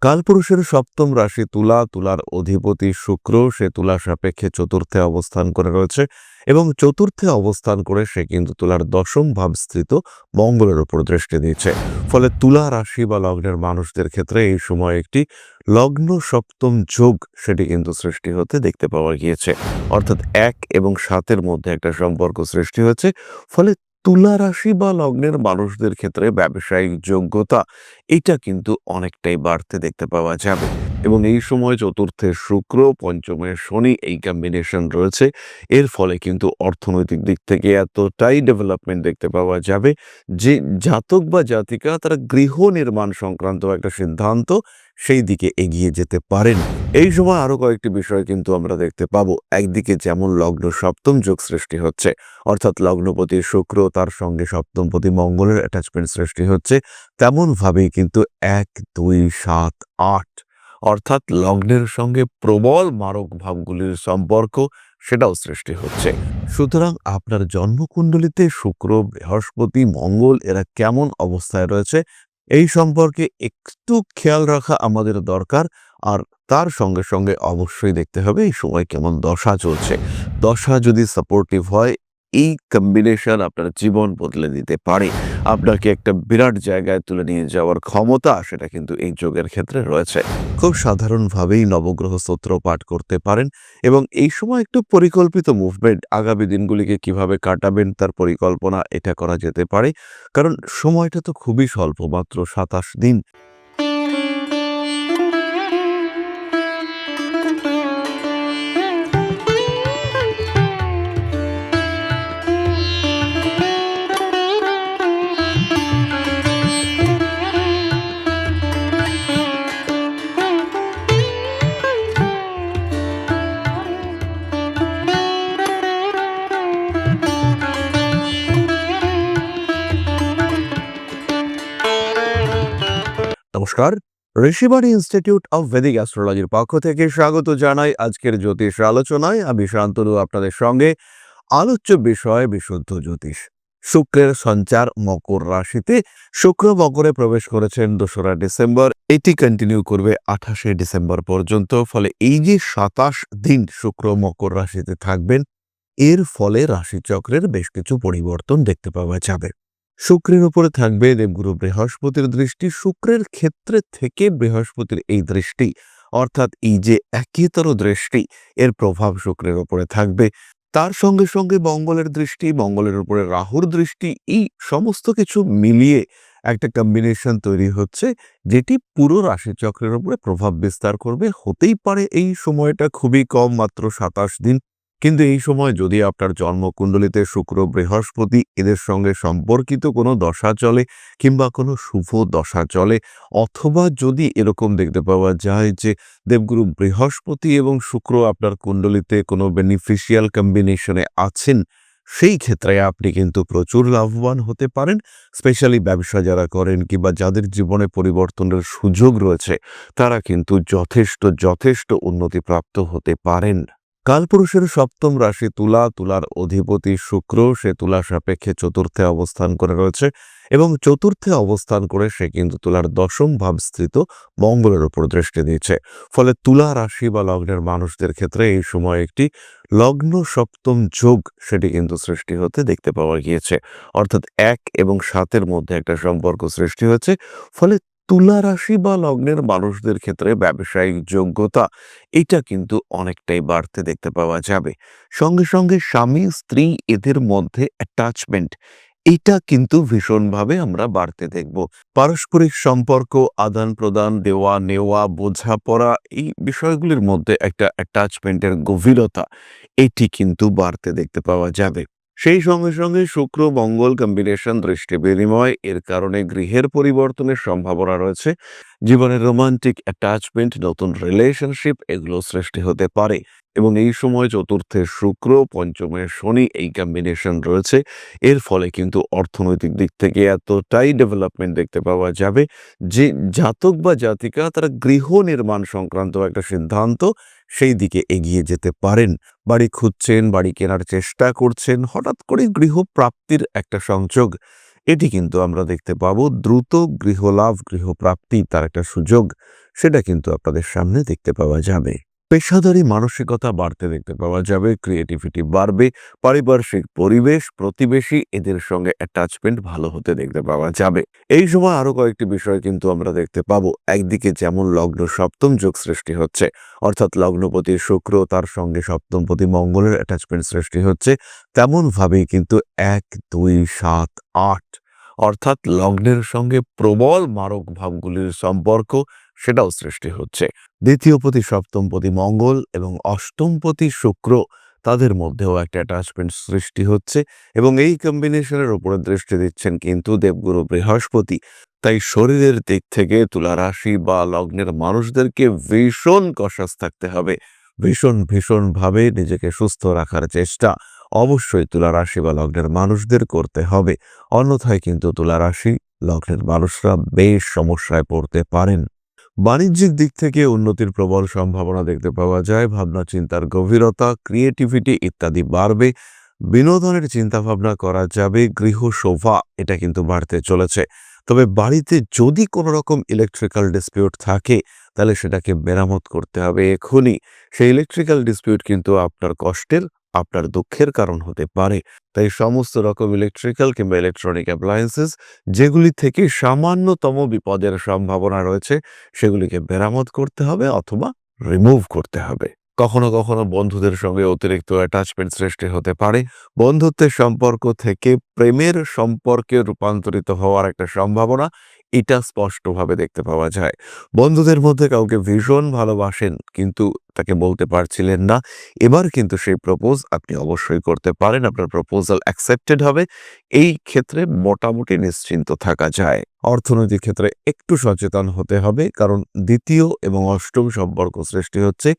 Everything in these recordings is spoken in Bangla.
কালপুরুষের সপ্তম রাশি তুলা, তুলার অধিপতি শুক্র, সে তুলা সাপেক্ষে চতুর্থে অবস্থান করে রয়েছে এবং চতুর্থে অবস্থান করে সে কিন্তু তুলার দশম ভাবস্থিত মঙ্গলের উপর দৃষ্টি দিচ্ছে। ফলে তুলা রাশি বা লগ্নের মানুষদের ক্ষেত্রে এই সময় একটি লগ্ন সপ্তম যোগ সেটি কিন্তু সৃষ্টি হতে দেখতে পাওয়া গিয়েছে। অর্থাৎ ১ এবং ৭-এর মধ্যে একটা সম্পর্ক সৃষ্টি হয়েছে। ফলে তুলা রাশি বা লগ্নের মানুষদের ক্ষেত্রে ব্যবসায়িক যোগ্যতা এইটা কিন্তু অনেকটাই বাড়তে দেখতে পাওয়া যাবে এবং এই সময় চতুর্থে শুক্র, পঞ্চমে শনি এই কম্বিনেশন রয়েছে। এর ফলে কিন্তু অর্থনৈতিক দিক থেকে এতটাই ডেভেলপমেন্ট দেখতে পাওয়া যাবে যে জাতক বা জাতিকা তারা গৃহ নির্মাণ সংক্রান্ত একটা সিদ্ধান্ত সেই দিকে এগিয়ে যেতে পারেন। এই সময় আরো কয়েকটি বিষয় কিন্তু আমরা দেখতে পাবো। একদিকে যেমন লগ্ন সপ্তম যোগ সৃষ্টি হচ্ছে, অর্থাৎ লগ্নপতি শুক্র তার সঙ্গে সপ্তমপতি মঙ্গলের অ্যাটাচমেন্ট সৃষ্টি হচ্ছে, তেমনভাবেই কিন্তু ১, ২, ৭, ৮ অর্থাৎ লগ্নের সঙ্গে প্রবল মারক ভাবগুলির সম্পর্ক সেটাও সৃষ্টি হচ্ছে। সুতরাং আপনার জন্মকুণ্ডলিতে শুক্র, বৃহস্পতি, মঙ্গল এরা কেমন অবস্থায় রয়েছে এই সম্পর্কে একটু খেয়াল রাখা আমাদের দরকার। আর তার সঙ্গে সঙ্গে অবশ্যই দেখতে হবে এই সময় কেমন দশা চলছে। দশা যদি সাপোর্টিভ হয়, এই কম্বিনেশন আপনার জীবন বদলে দিতে পারে। আপনাকে একটা বিরাট জায়গায় তুলে নিয়ে যাওয়ার ক্ষমতা সেটা কিন্তু এই যোগের ক্ষেত্রে রয়েছে। খুব সাধারণভাবেই নবগ্রহ স্তোত্র পাঠ করতে পারেন এবং এই সময় একটু পরিকল্পিত মুভমেন্ট আগামী দিনগুলিকে কিভাবে কাটাবেন তার পরিকল্পনা এটা করা যেতে পারে। কারণ সময়টা তো খুবই স্বল্প, মাত্র ২৭ দিন। নমস্কার, ঋষিবাণী ইনস্টিটিউট অব ভেদিক অ্যাস্ট্রোলজির পক্ষ থেকে স্বাগত জানাই আজকের জ্যোতিষ আলোচনায়। আমি শান্তনু আপনাদের সঙ্গে। আলোচ্য বিষয় বিশুদ্ধ জ্যোতিষ। শুক্রের সঞ্চার মকর রাশিতে। শুক্র মকরে প্রবেশ করেছেন ২রা ডিসেম্বর, এটি কন্টিনিউ করবে ২৮শে ডিসেম্বর পর্যন্ত। ফলে এই যে ২৭ দিন শুক্র মকর রাশিতে থাকবেন, এর ফলে রাশিচক্রের বেশ কিছু পরিবর্তন দেখতে পাওয়া যাবে। শুক্রের উপরে থাকবে দেবগুরু বৃহস্পতির দৃষ্টি। শুক্রের ক্ষেত্রে থেকে বৃহস্পতির এই দৃষ্টি, অর্থাৎ এই যে একেতর দৃষ্টি, এর প্রভাব শুক্রের উপরে থাকবে। তার সঙ্গে সঙ্গে মঙ্গলের দৃষ্টি, মঙ্গলের উপরে রাহুর দৃষ্টি, এই সমস্ত কিছু মিলিয়ে একটা কম্বিনেশন তৈরি হচ্ছে যেটি পুরো রাশিচক্রের উপরে প্রভাব বিস্তার করবে। হতেই পারে এই সময়টা খুবই কম, মাত্র ২৭ দিন, কিন্তু এই সময় যদি আপনার জন্মকুণ্ডলিতে শুক্র, বৃহস্পতি এদের সঙ্গে সম্পর্কিত কোনো দশা চলে কিংবা কোনো শুভ দশা চলে, অথবা যদি এরকম দেখতে পাওয়া যায় যে দেবগুরু বৃহস্পতি এবং শুক্র আপনার কুণ্ডলিতে কোনো বেনিফিশিয়াল কম্বিনেশনে আছেন, সেই ক্ষেত্রে আপনি কিন্তু প্রচুর লাভবান হতে পারেন। স্পেশালি ব্যবসা যারা করেন কিংবা যাদের জীবনে পরিবর্তনের সুযোগ রয়েছে, তারা কিন্তু যথেষ্ট যথেষ্ট উন্নতিপ্রাপ্ত হতে পারেন। কালপুরুষের সপ্তম রাশি তুলা, তুলার অধিপতি শুক্র, সে তুলা সাপেক্ষে চতুর্থে অবস্থান করে রয়েছে এবং চতুর্থে অবস্থান করে সে কিন্তু তুলার দশম ভাবস্থিত মঙ্গলের উপর দৃষ্টি দিচ্ছে। ফলে তুলা রাশি বা লগ্নের মানুষদের ক্ষেত্রে এই সময় একটি লগ্ন সপ্তম যোগ সেটি কিন্তু সৃষ্টি হতে দেখতে পাওয়া গিয়েছে। অর্থাৎ ১ এবং ৭-এর মধ্যে একটা সম্পর্ক সৃষ্টি হয়েছে। ফলে তুলা রাশি বা লগ্নের মানুষদের ক্ষেত্রে ব্যবসায়িক যোগ্যতা এটা কিন্তু অনেকটাই বাড়তে দেখতে পাওয়া যাবে। সঙ্গে সঙ্গে স্বামী স্ত্রী এদের মধ্যে অ্যাটাচমেন্ট এটা কিন্তু ভীষণভাবে আমরা বাড়তে দেখব। পারস্পরিক সম্পর্ক, আদান প্রদান, দেওয়া নেওয়া, বোঝাপড়া, এই বিষয়গুলির মধ্যে একটা অ্যাটাচমেন্টের গভীরতা এটি কিন্তু বাড়তে দেখতে পাওয়া যাবে। সেই সঙ্গে সঙ্গে শুক্র মঙ্গল কম্বিনেশন দৃষ্টি বিনিময়, এর কারণে গৃহের পরিবর্তনের সম্ভাবনা রয়েছে। জীবনের রোমান্টিক অ্যাটাচমেন্ট, নতুন রিলেশনশিপ এগুলো সৃষ্টি হতে পারে এবং এই সময় চতুর্থে শুক্র, পঞ্চমে শনি এই কম্বিনেশন রয়েছে। এর ফলে কিন্তু অর্থনৈতিক দিক থেকে এতটাই ডেভেলপমেন্ট দেখতে পাওয়া যাবে যে জাতক বা জাতিকা তারা গৃহ নির্মাণ সংক্রান্ত একটা সিদ্ধান্ত সেই দিকে এগিয়ে যেতে পারেন। বাড়ি খুঁজছেন, বাড়ি কেনার চেষ্টা করছেন, হঠাৎ করে গৃহ প্রাপ্তির একটা সংযোগ এটি কিন্তু আমরা দেখতে পাবো দ্রুত গৃহলাভ, গৃহপ্রাপ্তি তার একটা সুযোগ, সেটা কিন্তু আপনাদের সামনে দেখতে পাওয়া যাবে। পেশাদারি মানসিকতা বাড়তে দেখতে পাওয়া যাবে, ক্রিয়েটিভিটি বাড়বে, পারিপার্শ্বিক পরিবেশ, প্রতিবেশী এদের সঙ্গে অ্যাটাচমেন্ট ভালো হতে দেখতে পাওয়া যাবে। এই সময় আরো কয়েকটি বিষয় কিন্তু আমরা দেখতে পাবো। একদিকে যেমন লগ্ন সপ্তম যোগ সৃষ্টি হচ্ছে, অর্থাৎ লগ্নপতি শুক্র তার সঙ্গে সপ্তমপতি মঙ্গলের অ্যাটাচমেন্ট সৃষ্টি হচ্ছে, তেমন ভাবেই কিন্তু ১, ২, ৭, ৮ অর্থাৎ লগ্নের সঙ্গে প্রবল মারক ভাবগুলির সম্পর্ক সেটাও সৃষ্টি হচ্ছে। দ্বিতীয়পতি সপ্তমপতি মঙ্গল এবং অষ্টমপতি শুক্র তাদের মধ্যেও একটা অ্যাটাচমেন্ট সৃষ্টি হচ্ছে এবং এই কম্বিনেশনের উপরে দৃষ্টি দিচ্ছেন কিন্তু দেবগুরু বৃহস্পতি। তাই শরীরের দিক থেকে তুলা রাশি বা লগ্নের মানুষদেরকে ভীষণ কশাস থাকতে হবে, ভীষণভাবে নিজেকে সুস্থ রাখার চেষ্টা অবশ্যই তুলা রাশি বা লগ্নের মানুষদের করতে হবে। অন্যথায় কিন্তু তুলা রাশি লগ্নের মানুষরা বেশ সমস্যায় পড়তে পারেন। বাণিজ্যিক দিক থেকে উন্নতির প্রবল সম্ভাবনা দেখতে পাওয়া যায়, ভাবনা চিন্তার গভীরতা, ক্রিয়েটিভিটি ইত্যাদি বাড়বে, বিনোদনের চিন্তাভাবনা করা যাবে, গৃহ শোভা এটা কিন্তু বাড়তে চলেছে। তবে বাড়িতে যদি কোনো রকম ইলেকট্রিক্যাল ডিসপিউট থাকে তাহলে সেটাকে মেরামত করতে হবে এখনই। সেই ইলেকট্রিক্যাল ডিসপিউট কিন্তু আপনার কষ্টের, আপনার দুঃখের কারণ হতে পারে। তাই সমস্ত রকম ইলেকট্রিক্যাল কিংবা ইলেকট্রনিক অ্যাপ্লায়েন্সেস যেগুলি থেকে সামান্যতম বিপদের সম্ভাবনা রয়েছে সেগুলিকে মেরামত করতে হবে অথবা রিমুভ করতে হবে। কখনো কখনো বন্ধুদের সঙ্গে অতিরিক্ত অ্যাটাচমেন্ট সৃষ্টি হতে পারে। বন্ধুত্বের সম্পর্ক থেকে প্রেমের সম্পর্কে রূপান্তরিত হওয়ার একটা সম্ভাবনা এটা স্পষ্টভাবে দেখতে পাওয়া যায়। বন্ধুদের মধ্যে কাউকে ভীষণ ভালোবাসেন কিন্তু তাকে বলতে পারছিলেন না, এবার কিন্তু সেই প্রপোজ আপনি অবশ্যই করতে পারেন, আপনার প্রপোজাল অ্যাকসেপ্টেড হবে। এই ক্ষেত্রে মোটামুটি নিশ্চিন্ত থাকা যায়। অর্থনৈতিক ক্ষেত্রে একটু সচেতন হতে হবে, কারণ দ্বিতীয় এবং অষ্টম সম্পর্ক সৃষ্টি হচ্ছে।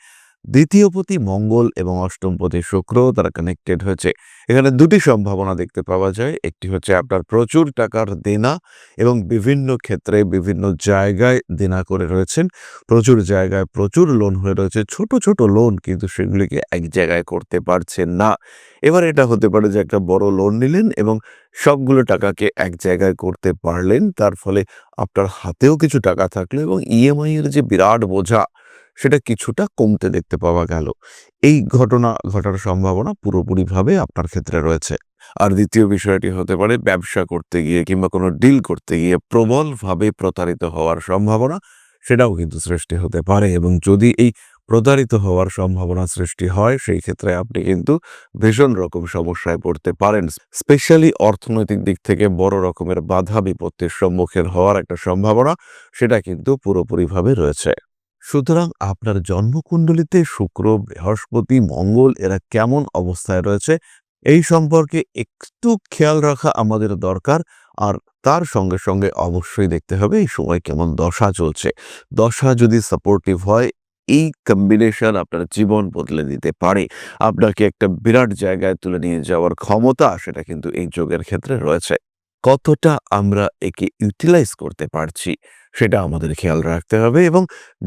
দ্বিতীয়পতি মঙ্গল এবং অষ্টমপতি শুক্র তারা কানেক্টেড হয়েছে। এখানে দুটি সম্ভাবনা দেখতে পাওয়া যায়। একটি হচ্ছে আপনার প্রচুর টাকার দেনা এবং বিভিন্ন ক্ষেত্রে বিভিন্ন জায়গায় দেনা করে রয়েছেন, প্রচুর জায়গায় প্রচুর লোন হয়ে রয়েছে, ছোট ছোট লোন কিন্তু সেগুলিকে এক জায়গায় করতে পারছেন না। এবার এটা হতে পারে যে একটা বড় লোন নিলেন এবং সবগুলো টাকাকে এক জায়গায় করতে পারলেন, তার ফলে আপনার হাতেও কিছু টাকা থাকলো এবং ইএমআই এর যে বিরাট বোঝা সেটা কিছুটা কমতে দেখতে পাওয়া গেল। এই ঘটনা ঘটার সম্ভাবনা পুরোপুরিভাবে আপনার ক্ষেত্রে রয়েছে। আর দ্বিতীয় বিষয়টি হতে পারে ব্যবসা করতে গিয়ে কিংবা কোনো ডিল করতে গিয়ে প্রবলভাবে প্রতারিত হওয়ার সম্ভাবনা সেটাও কিন্তু সৃষ্টি হতে পারে এবং যদি এই প্রতারিত হওয়ার সম্ভাবনা সৃষ্টি হয় সেই ক্ষেত্রে আপনি কিন্তু ভীষণ রকম সমস্যায় পড়তে পারেন। স্পেশালি অর্থনৈতিক দিক থেকে বড় রকমের বাধা বিপত্তির সম্মুখীন হওয়ার একটা সম্ভাবনা সেটা কিন্তু পুরোপুরিভাবে রয়েছে। সুতরাং আপনার জন্মকুণ্ডলিতে শুক্র, বৃহস্পতি, মঙ্গল এরা কেমন অবস্থায় রয়েছে এই সম্পর্কে একটু খেয়াল রাখা আমাদের দরকার। আর তার সঙ্গে সঙ্গে অবশ্যই দেখতে হবে এই সময় কেমন দশা চলছে। দশা যদি সাপোর্টিভ হয়, এই কম্বিনেশন আপনার জীবন বদলে দিতে পারে। আপনাকে একটা বিরাট জায়গায় তুলে নিয়ে যাওয়ার ক্ষমতা সেটা কিন্তু এই যোগের ক্ষেত্রে রয়েছে। কতটা আমরা একে ইউটিলাইজ করতে পারছি সেটা আমাদের খেয়াল রাখতে হবে এবং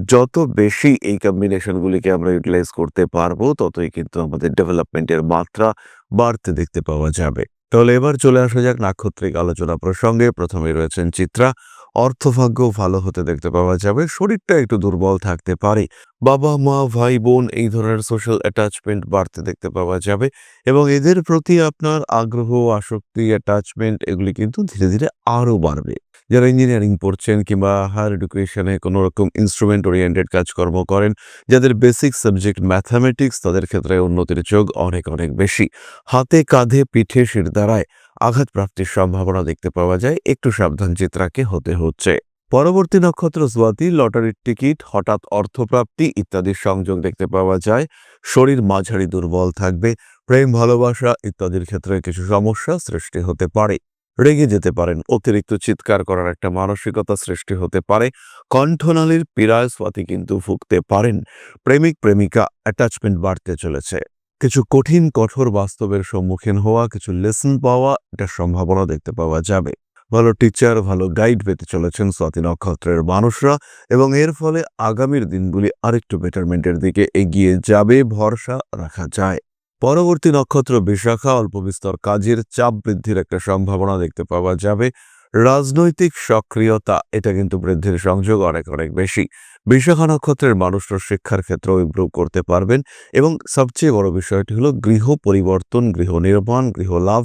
যত বেশি এই কম্বিনেশনগুলিকে আমরা ইউটিলাইজ করতে পারবো ততই কিন্তু আমাদের ডেভেলপমেন্টের মাত্রা বাড়তে দেখতে পাওয়া যাবে। তাহলে এবার চলে আসা যাক নাক্ষত্রিক আলোচনা প্রসঙ্গে। প্রথমেই রয়েছেন চিত্রা। অর্থভাগ্য ভালো হতে দেখতে পাওয়া যাবে, শরীরটা একটু দুর্বল থাকতে পারে, বাবা মা ভাই বোন এই ধরনের সোশ্যাল অ্যাটাচমেন্ট বাড়তে দেখতে পাওয়া যাবে এবং এদের প্রতি আপনার আগ্রহ, আসক্তি, অ্যাটাচমেন্ট এগুলি কিন্তু ধীরে ধীরে আরও বাড়বে। যারা ইঞ্জিনিয়ারিং পড়ছেন কিংবা হায়ার এডুকেশনে কোনো রকম ইনস্ট্রুমেন্ট ওরিয়েন্টেড কাজকর্ম করেন, যাদের বেসিক সাবজেক্ট ম্যাথামেটিক্স তাদের ক্ষেত্রে উন্নতির যোগ অনেক অনেক বেশি। হাতে কাঁধে পিঠে শিরদাঁড়ায় আঘাতপ্রাপ্তির সম্ভাবনা দেখতে পাওয়া যায়, একটু সাবধান চিত্রাকে হতে হচ্ছে। পরবর্তী নক্ষত্র স্বাতি। লটারির টিকিট, হঠাৎ অর্থপ্রাপ্তি ইত্যাদির সংযোগ দেখতে পাওয়া যায়। শরীর মাঝারি দুর্বল থাকবে, প্রেম ভালোবাসা ইত্যাদির ক্ষেত্রে কিছু সমস্যা সৃষ্টি হতে পারে। রেগে যেতে পারেন, অতিরিক্ত চিৎকার করার একটা মানসিকতা সৃষ্টি হতে পারে। কণ্ঠনালীর পীড়ায় স্বাতি কিন্তু ভুগতে পারেন। প্রেমিক প্রেমিকা অ্যাটাচমেন্ট বাড়তে চলেছে। কিছু কঠিন কঠোর বাস্তবের সম্মুখীন হওয়া, কিছু লেসন পাওয়া এটার সম্ভাবনা দেখতে পাওয়া যাবে। ভালো টিচার, ভালো গাইড পেতে চলেছেন স্বাতি নক্ষত্রের মানুষরা এবং এর ফলে আগামীর দিনগুলি আরেকটু বেটারমেন্টের দিকে এগিয়ে যাবে ভরসা রাখা যায়। পরবর্তী নক্ষত্র বিশাখা, অল্প বিস্তর কাজের চাপ বৃদ্ধির একটা সম্ভাবনা দেখতে পাওয়া যাবে। রাজনৈতিক সক্রিয়তা এটা কিন্তু বৃদ্ধির সংযোগ অনেক অনেক বেশি। বিশাখা নক্ষত্রের মানুষরা শিক্ষার ক্ষেত্রেও ইমপ্রুভ করতে পারবেন এবং সবচেয়ে বড় বিষয়টি হলো গৃহ পরিবর্তন, গৃহ নির্মাণ, গৃহ লাভ,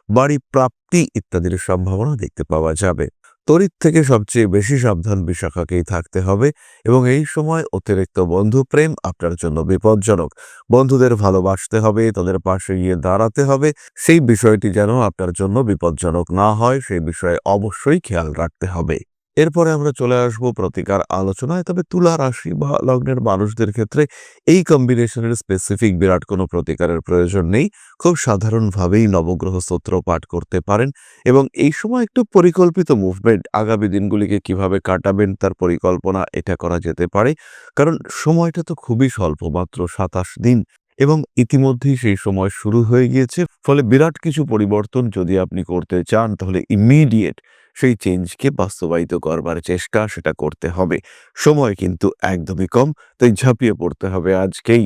বাড়ি প্রাপ্তি ইত্যাদির সম্ভাবনা দেখতে পাওয়া যাবে। তড়িৎ থেকে সবচেয়ে বেশি সাবধান বিশাখাকেই থাকতে হবে এবং এই সময় অতিরিক্ত বন্ধুপ্রেম আপনার জন্য বিপজ্জনক। বন্ধুদের ভালোবাসতে হবে, তাদের পাশে গিয়ে দাঁড়াতে হবে। সেই বিষয়টি যেন আপনার জন্য বিপজ্জনক না হয়, সেই বিষয়ে অবশ্যই খেয়াল রাখতে হবে। এরপরে আমরা চলে আসবো প্রতিকার আলোচনায়। তবে তুলা রাশি বা লগ্নের মানুষদের ক্ষেত্রে এই কম্বিনেশনের স্পেসিফিক বিরাট কোনো প্রতিকারের প্রয়োজন নেই। খুব সাধারণভাবেই নবগ্রহ স্তোত্র পাঠ করতে পারেন এবং এই সময় একটু পরিকল্পিত মুভমেন্ট, আগামী দিনগুলিকে কিভাবে কাটাবেন তার পরিকল্পনা এটা করা যেতে পারে। কারণ সময়টা তো খুবই স্বল্প, মাত্র ২৭ দিন এবং ইতিমধ্যেই সেই সময় শুরু হয়ে গিয়েছে। ফলে বিরাট কিছু পরিবর্তন যদি আপনি করতে চান তাহলে ইমিডিয়েট সেই চেঞ্জকে বাস্তবায়িত করবার চেষ্টা সেটা করতে হবে। সময় কিন্তু একদমই কম, তাই ঝাঁপিয়ে পড়তে হবে আজকেই।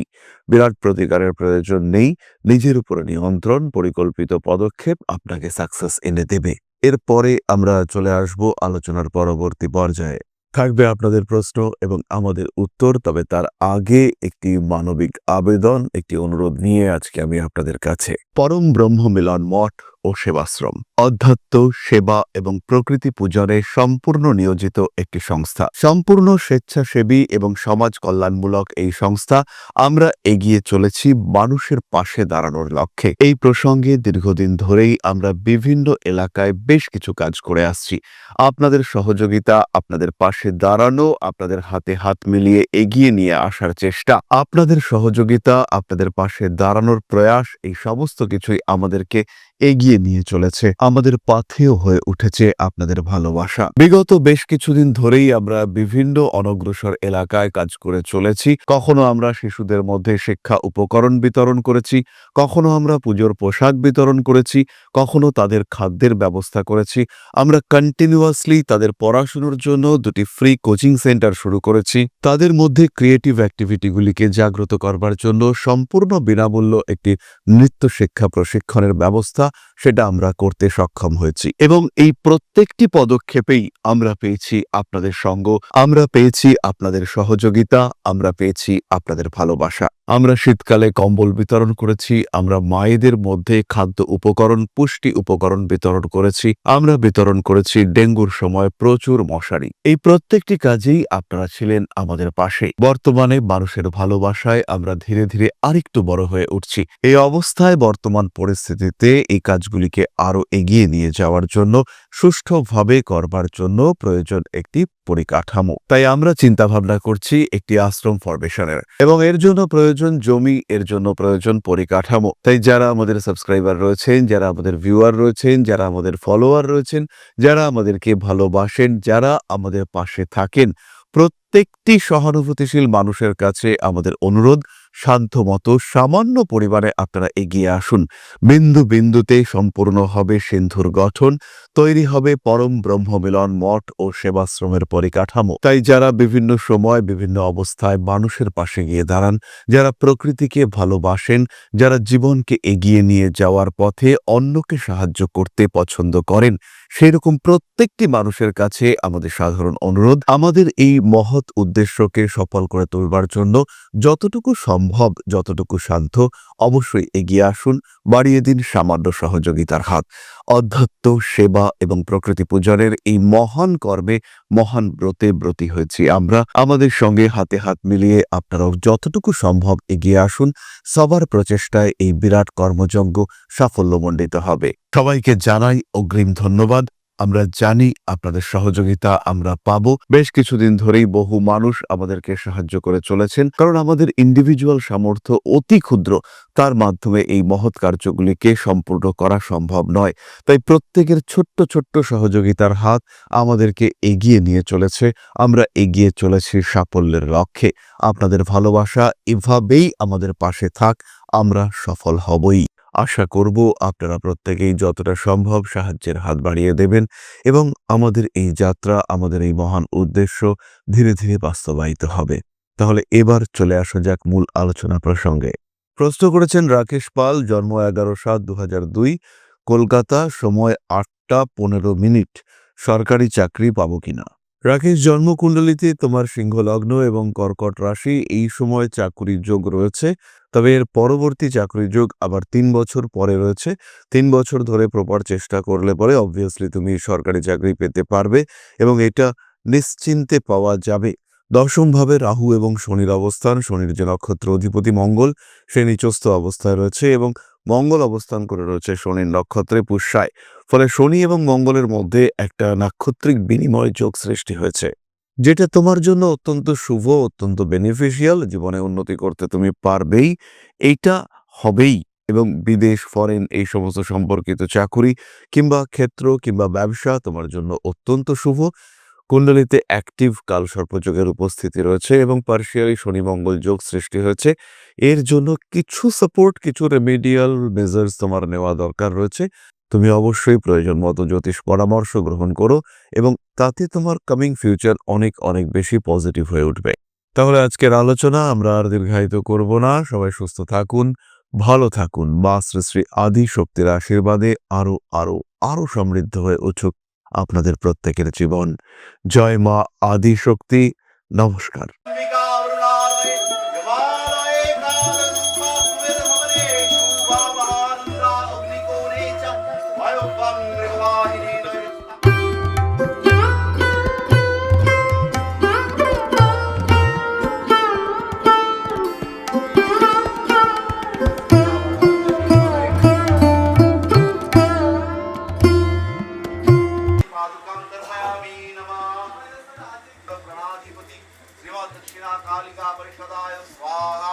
বিরাট প্রতিকারের প্রয়োজন নেই। নিজের উপরে নিয়ন্ত্রণ, পরিকল্পিত পদক্ষেপ আপনাকে সাকসেস এনে দেবে। এরপরে আমরা চলে আসব আলোচনার পরবর্তী পর্যায়ে। থাকবে আপনাদের প্রশ্ন এবং আমাদের উত্তর। তবে তার আগে একটি মানবিক আবেদন, একটি অনুরোধ নিয়ে আজকে আমি আপনাদের কাছে। পরম ব্রহ্ম মিলন মঠ ও সেবাশ্রম অধ্যাত্ম, সেবা এবং প্রকৃতি পূজনে সম্পূর্ণ নিয়োজিত একটি সংস্থা। সম্পূর্ণ স্বেচ্ছাসেবী এবং সমাজ কল্যাণমূলক এই সংস্থা। আমরা এগিয়ে চলেছি মানুষের পাশে দাঁড়ানোর লক্ষ্যে। এই প্রসঙ্গে দীর্ঘদিন ধরেই আমরা বিভিন্ন এলাকায় বেশ কিছু কাজ করে আসছি। আপনাদের সহযোগিতা, আপনাদের পাশে দাঁড়ানো, আপনাদের হাতে হাত মিলিয়ে এগিয়ে নিয়ে আসার চেষ্টা, আপনাদের সহযোগিতা, আপনাদের পাশে দাঁড়ানোর প্রয়াস, এই সমস্ত কিছুই আমাদেরকে এগিয়ে নিয়ে চলেছে। আমাদের পাথেয় হয়ে উঠেছে আপনাদের ভালোবাসা। বিগত বেশ কিছুদিন ধরেই আমরা বিভিন্ন অনগ্রসর এলাকায় কাজ করে চলেছি। কখনো আমরা শিশুদের মধ্যে শিক্ষা উপকরণ বিতরণ করেছি, কখনো আমরা পুজোর পোশাক বিতরণ করেছি, কখনো তাদের খাদ্যের ব্যবস্থা করেছি। আমরা কন্টিনিউয়াসলি তাদের পড়াশুনোর জন্য 2টি ফ্রি কোচিং সেন্টার শুরু করেছি। তাদের মধ্যে ক্রিয়েটিভ অ্যাক্টিভিটিগুলিকে জাগ্রত করবার জন্য সম্পূর্ণ বিনামূল্য একটি নৃত্য শিক্ষা প্রশিক্ষণের ব্যবস্থা সেটা আমরা করতে সক্ষম হয়েছি এবং এই প্রত্যেকটি পদক্ষেপেই আমরা পেয়েছি আপনাদের সঙ্গ, আমরা পেয়েছি আপনাদের সহযোগিতা, আমরা পেয়েছি আপনাদের ভালোবাসা। আমরা শীতকালে কম্বল বিতরণ করেছি, আমরা মায়েদের মধ্যে খাদ্য উপকরণ, পুষ্টি উপকরণ বিতরণ করেছি, আমরা বিতরণ করেছি ডেঙ্গুর সময় প্রচুর মশারি। এই প্রত্যেকটি কাজেই আপনারা ছিলেন আমাদের পাশে। বর্তমানে মানুষের ভালোবাসায় আমরা ধীরে ধীরে আরেকটু বড় হয়ে উঠছি। এই অবস্থায় বর্তমান পরিস্থিতিতে এই কাজগুলিকে আরো এগিয়ে নিয়ে যাওয়ার জন্য, সুষ্ঠুভাবে করবার জন্য প্রয়োজন একটি পরিকাঠামো। তাই আমরা চিন্তা ভাবনা করছি একটি আশ্রম ফরমেশনের এবং এর জন্য প্রয়োজন জমি, এর জন্য প্রয়োজন পরিকাঠামো। তাই যারা আমাদের সাবস্ক্রাইবার রয়েছেন, যারা আমাদের ভিউয়ার রয়েছেন, যারা আমাদের ফলোয়ার রয়েছেন, যারা আমাদেরকে ভালোবাসেন, যারা আমাদের পাশে থাকেন, প্রত্যেকটি সহানুভূতিশীল মানুষের কাছে আমাদের অনুরোধ, সাধ্যমতো সামান্য পরিমাণে আপনারা এগিয়ে আসুন। বিন্দু বিন্দুতে সম্পূর্ণ হবে সিন্ধুর গঠন, তৈরি হবে পরম ব্রহ্ম মিলন মঠ ও সেবাশ্রমের পরিকাঠামো। তাই যারা বিভিন্ন সময় বিভিন্ন অবস্থায় মানুষের পাশে গিয়ে দাঁড়ান, যারা প্রকৃতিকে ভালোবাসেন, যারা জীবনকে এগিয়ে নিয়ে যাওয়ার পথে অন্যকে সাহায্য করতে পছন্দ করেন, সেরকম প্রত্যেকটি মানুষের কাছে আমাদের সাধারণ অনুরোধ, আমাদের এই মহৎ উদ্দেশ্যকে সফল করে তুলবার জন্য যতটুকু সম্ভব, যতটুকু সাধ্য অবশ্যই এগিয়ে আসুন, বাড়িয়ে দিন সামান্য সহযোগিতার হাত। অধ্যাত্ম, সেবা এবং প্রকৃতি পূজনের এই মহান কর্মে, মহান ব্রতে ব্রতী হয়েছি আমরা। আমাদের সঙ্গে হাতে হাত মিলিয়ে আপনারাও যতটুকু সম্ভব এগিয়ে আসুন। সবার প্রচেষ্টায় এই বিরাট কর্মযজ্ঞ সাফল্যমণ্ডিত হবে। সবাইকে জানাই অগ্রিম ধন্যবাদ। আমরা জানি আপনাদের সহযোগিতা আমরা পাবো। বেশ কিছুদিন ধরেই বহু মানুষ আমাদেরকে সাহায্য করে চলেছেন, কারণ আমাদের ইন্ডিভিজুয়াল সামর্থ্য অতি ক্ষুদ্র, তার মাধ্যমে এই মহৎ কার্যগুলিকে সম্পূর্ণ করা সম্ভব নয়। তাই প্রত্যেকের ছোট্ট ছোট্ট সহযোগিতার হাত আমাদেরকে এগিয়ে নিয়ে চলেছে। আমরা এগিয়ে চলেছি সাফল্যের লক্ষ্যে। আপনাদের ভালোবাসা এভাবেই আমাদের পাশে থাক, আমরা সফল হবই। আশা করব আপনারা প্রত্যেকেই যতটা সম্ভব সাহায্যের হাত বাড়িয়ে দেবেন এবং আমাদের এই যাত্রা, আমাদের এই মহান উদ্দেশ্য ধীরে ধীরে বাস্তবায়িত হবে। তাহলে এবার চলে আসা যাক মূল আলোচনা প্রসঙ্গে। প্রশ্ন করেছেন রাকেশ পাল, জন্ম 11/7/2002, কলকাতা, সময় 8টা 15 মিনিট। সরকারি চাকরি পাবো কিনা? রাকেশ, জন্মকুণ্ডলিতে তোমার সিংহ লগ্ন এবং কর্কট রাশি, এই সময় চাকরির যোগ রয়েছে, তবে এর পরবর্তী চাকরির যোগ আবার 3 বছর পরে রয়েছে। 3 বছর ধরে প্রপার চেষ্টা করলে পরে অবভিয়াসলি তুমি সরকারি চাকরি পেতে পারবে এবং এটা নিশ্চিন্তে পাওয়া যাবে। দশমভাবে রাহু এবং শনির অবস্থান, শনির যে নক্ষত্র অধিপতি মঙ্গল, সে নিচস্থ অবস্থায় রয়েছে এবং মঙ্গল অবস্থান করে রয়েছে শনির নক্ষত্রে পুষ্যায়। ফলে শনি এবং মঙ্গলের মধ্যে একটা নাক্ষত্রিক বিনিময় যোগ সৃষ্টি হয়েছে, যেটা তোমার জন্য অত্যন্ত শুভ, অত্যন্ত বেনিফিশিয়াল। জীবনে উন্নতি করতে তুমি পারবেই, এইটা হবেই। এবং বিদেশ, ফরেন এই সমস্ত সম্পর্কিত চাকুরি কিংবা ক্ষেত্র কিংবা ব্যবসা তোমার জন্য অত্যন্ত শুভ। কুণ্ডলিতে অ্যাক্টিভ কালসর্পযোগের উপস্থিতি রয়েছে এবং পার্শিয়ালি শনি মঙ্গল যোগ সৃষ্টি হয়েছে। এর জন্য কিছু সাপোর্ট, কিছু রেমিডিয়াল মেজার্স তোমার নেওয়া দরকার রয়েছে। তুমি অবশ্যই প্রয়োজন মতো জ্যোতিষ পরামর্শ গ্রহণ করো এবং তাতে তোমার কামিং ফিউচার অনেক অনেক বেশি পজিটিভ হয়ে উঠবে। তাহলে আজকের আলোচনা আমরা আর দীর্ঘায়িত করব না। সবাই সুস্থ থাকুন, ভালো থাকুন। মা শ্রী শ্রী আদি শক্তির আশীর্বাদে আরো আরো আরো সমৃদ্ধ হয়ে উঠুক আপনাদের প্রত্যেকের জীবন। জয় মা আদি শক্তি। নমস্কার। दक्षिणा कालिका परिषदाय स्वाहा।